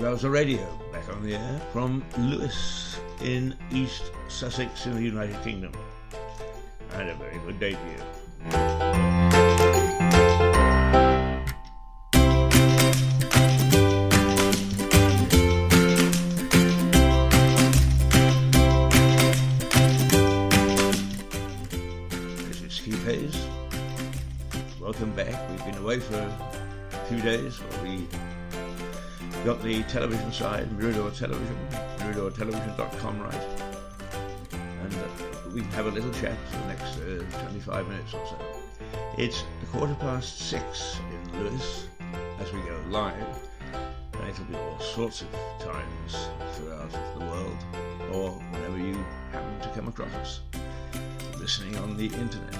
Rouse Radio, back on the air from Lewes in East Sussex in the United Kingdom. And a very good day to you. This is Keith Hayes. Welcome back. We've been away for a few days. We got the television side, Mirador Television, miradortelevision.com right. And we can have a little chat for the next 25 minutes or so. It's 6:15 in Lewes as we go live. And it'll be all sorts of times throughout the world, or whenever you happen to come across us, listening on the internet.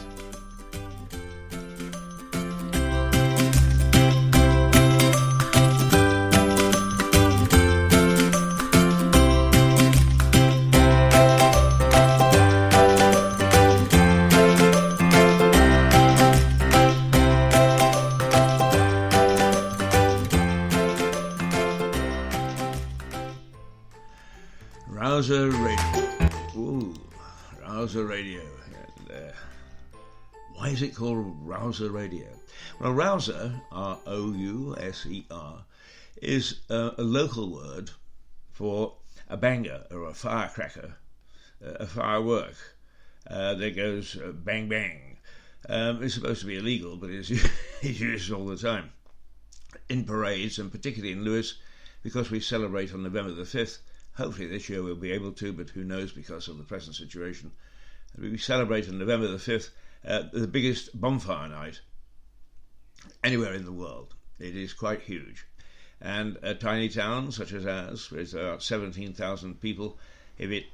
Rouser Radio. Ooh, Rouser Radio. And, why is it called Rouser Radio? Well, Rouser, R-O-U-S-E-R, is a local word for a banger or a firecracker, a firework that goes bang bang. It's supposed to be illegal, but it's used all the time in parades, and particularly in Lewes, because we celebrate on November the 5th. Hopefully this year we'll be able to, but who knows because of the present situation. We celebrate on November the 5th the biggest bonfire night anywhere in the world. It is quite huge. And a tiny town such as ours, with about 17,000 people, if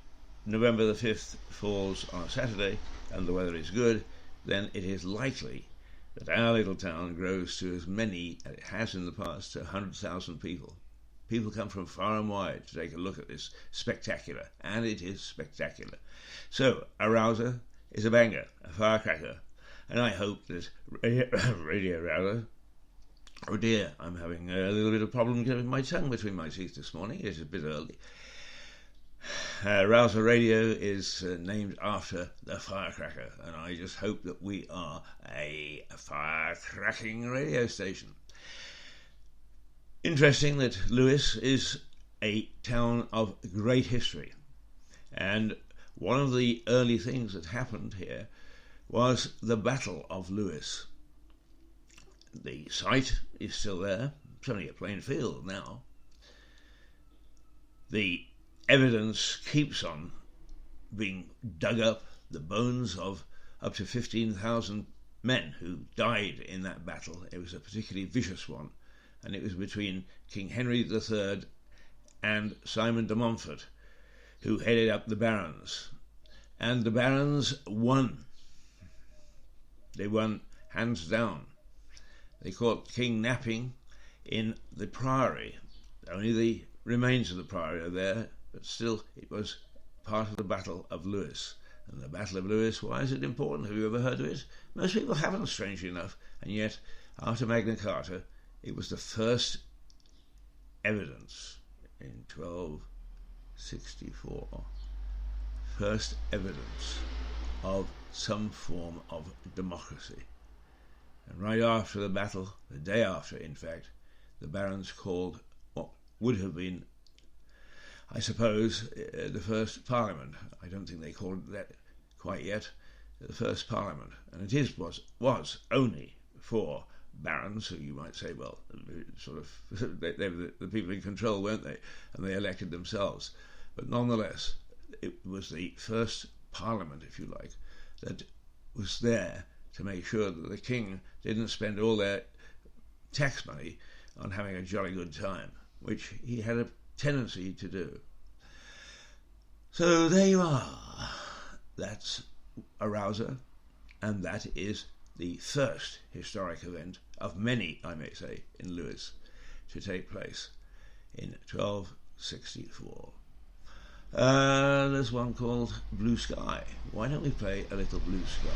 November the 5th falls on a Saturday and the weather is good, then it is likely that our little town grows to as many, as it has in the past, to 100,000 people. People come from far and wide to take a look at this spectacular, and it is spectacular. So, a rouser is a banger, a firecracker, and I hope that Radio Rouser, oh dear, I'm having a little bit of problem getting my tongue between my teeth this morning. It is a bit early. Rouser Radio is named after the firecracker, and I just hope that we are a firecracking radio station. Interesting that Lewes is a town of great history, and one of the early things that happened here was the Battle of Lewes. The site is still there. It's only a plain field now. The evidence keeps on being dug up, the bones of up to 15,000 men who died in that battle. It was a particularly vicious one. And it was between King Henry III and Simon de Montfort, who headed up the barons. And the barons won. They won hands down. They caught the king napping in the priory. Only the remains of the priory are there, but still it was part of the Battle of Lewes. And the Battle of Lewes, why is it important? Have you ever heard of it? Most people haven't, strangely enough, and yet after Magna Carta, it was the first evidence in 1264, first evidence of some form of democracy. And right after the battle, the day after, in fact, the barons called what would have been, I suppose, the first parliament. I don't think they called it that quite yet, the first parliament. And it was only for barons, who you might say, well, sort of, they were the people in control, weren't they? And they elected themselves. But nonetheless, it was the first parliament, if you like, that was there to make sure that the king didn't spend all their tax money on having a jolly good time, which he had a tendency to do. So there you are. That's a rouser, and that is the first historic event of many, I may say, in Lewes to take place in 1264. There's one called Blue Sky. Why don't we play a little Blue Sky?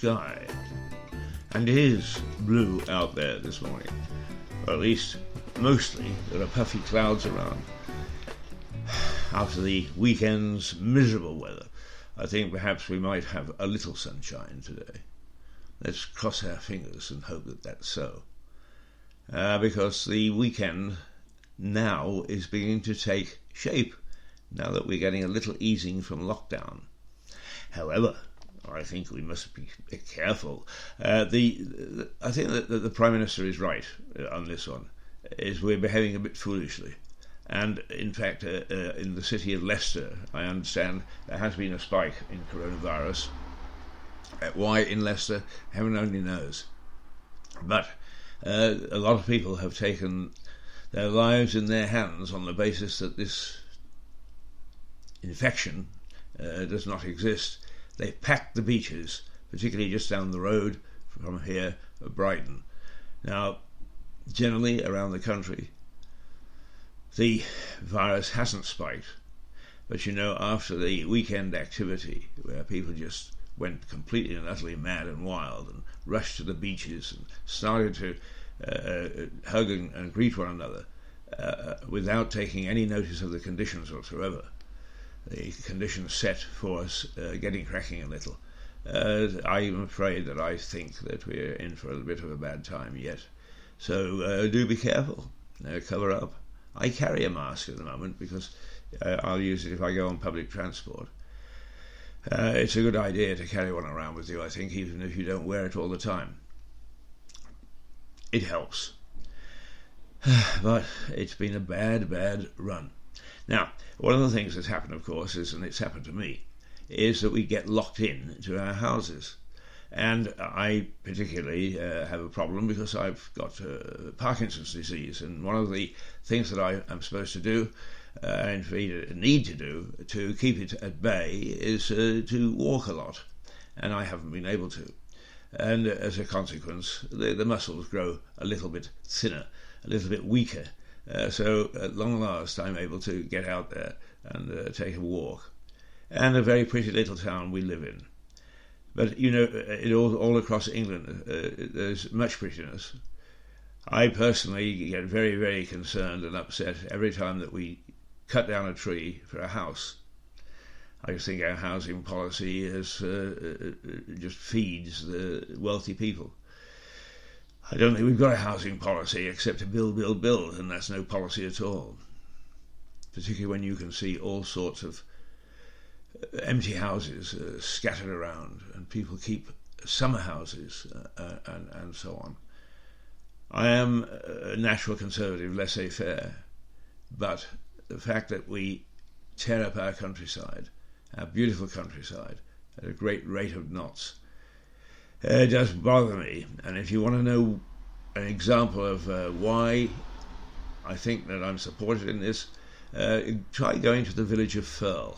sky. And it is blue out there this morning. Or at least, mostly, there are puffy clouds around. After the weekend's miserable weather, I think perhaps we might have a little sunshine today. Let's cross our fingers and hope that that's so. Because the weekend now is beginning to take shape, now that we're getting a little easing from lockdown. However, I think we must be careful. I think that the Prime Minister is right on this one, is we're behaving a bit foolishly. And in fact, in the city of Leicester, I understand there has been a spike in coronavirus. Why in Leicester, heaven only knows. But a lot of people have taken their lives in their hands on the basis that this infection does not exist. They've packed the beaches, particularly just down the road from here, Brighton. Now, generally around the country, the virus hasn't spiked. But after the weekend activity, where people just went completely and utterly mad and wild and rushed to the beaches and started to hug and greet one another without taking any notice of the conditions whatsoever, the conditions set for us getting cracking a little, I'm afraid that I think that we're in for a bit of a bad time yet. So do be careful, cover up. I carry a mask at the moment because I'll use it if I go on public transport. It's a good idea to carry one around with you, I think, even if you don't wear it all the time. It helps. But it's been a bad, bad run. Now, one of the things that's happened, of course, and it's happened to me, is that we get locked in to our houses. And I particularly have a problem because I've got Parkinson's disease, and one of the things that I am supposed to do, and need to do, to keep it at bay is to walk a lot, and I haven't been able to. And as a consequence, the muscles grow a little bit thinner, a little bit weaker. So at long last, I'm able to get out there and take a walk. And a very pretty little town we live in. But, all across England, there's much prettiness. I personally get very, very concerned and upset every time that we cut down a tree for a house. I think our housing policy just feeds the wealthy people. I don't think we've got a housing policy except to build, build, build, and that's no policy at all. Particularly when you can see all sorts of empty houses scattered around, and people keep summer houses and so on. I am a natural conservative, laissez-faire, but the fact that we tear up our countryside, our beautiful countryside, at a great rate of knots, does bother me. And if you want to know an example of why I think that I'm supported in this, try going to the village of Firle,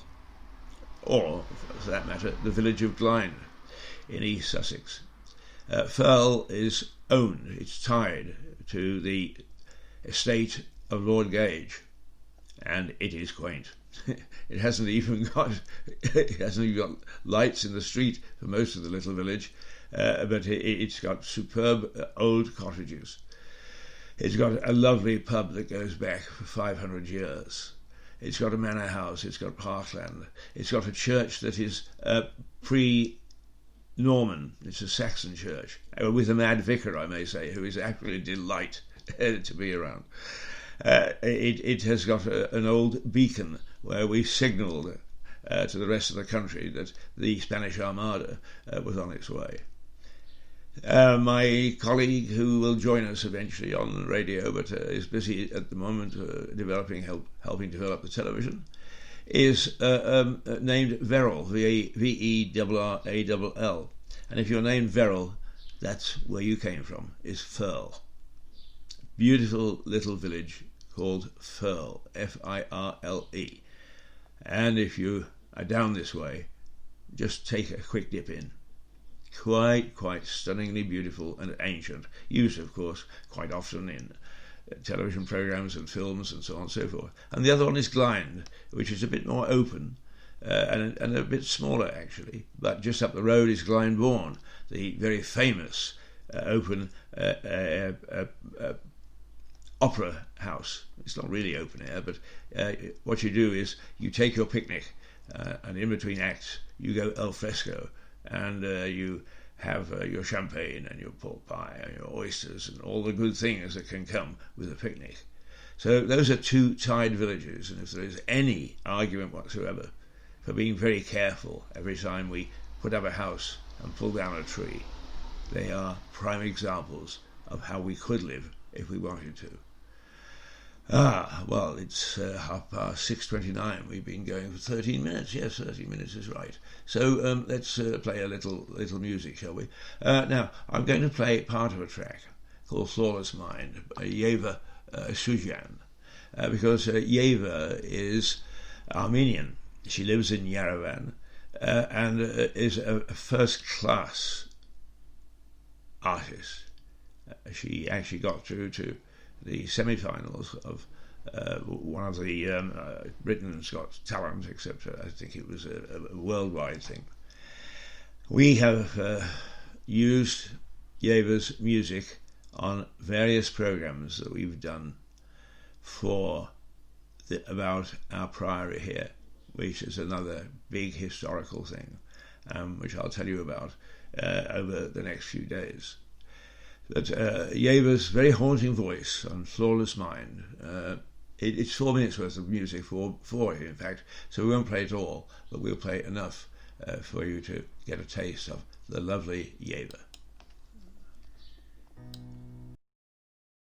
or, for that matter, the village of Glynde in East Sussex. Firle is owned, it's tied to the estate of Lord Gage, and it is quaint. It hasn't even got lights in the street for most of the little village, but it's got superb old cottages. It's got a lovely pub that goes back for 500 years. It's got a manor house, it's got parkland, it's got a church that is pre-Norman, it's a Saxon church, with a mad vicar, I may say, who is actually a delight to be around. It has got an old beacon where we signalled to the rest of the country that the Spanish Armada was on its way. My colleague, who will join us eventually on the radio, but is busy at the moment helping develop the television, is named Verrill, Verrall. And if you're named Verrill, that's where you came from, is Firle. Beautiful little village called Firle, Firle. And if you are down this way, just take a quick dip in. Quite stunningly beautiful and ancient, used of course quite often in television programs and films and so on and so forth. And the other one is Glynde, which is a bit more open, and a bit smaller actually. But just up the road is Glyndebourne, the very famous open opera house. It's not really open air, but what you do is you take your picnic, and in between acts you go al fresco, and you have your champagne and your pork pie and your oysters and all the good things that can come with a picnic. So those are two tied villages, and if there is any argument whatsoever for being very careful every time we put up a house and pull down a tree, they are prime examples of how we could live if we wanted to. Well, it's 6:29. We've been going for 13 minutes. Yes, 13 minutes is right. So let's play a little music, shall we? Now, I'm going to play part of a track called Flawless Mind by Yeva Sujan, because Yeva is Armenian. She lives in Yerevan and is a first-class artist. She actually got through to the semi-finals of one of the Britain's Got Talent, except I think it was a worldwide thing. We have used Yeva's music on various programs that we've done about our priory here, which is another big historical thing, which I'll tell you about over the next few days. But Yeva's very haunting voice on Flawless Mind, it's 4 minutes worth of music for you, in fact, so we won't play it all, but we'll play enough for you to get a taste of the lovely Yeva.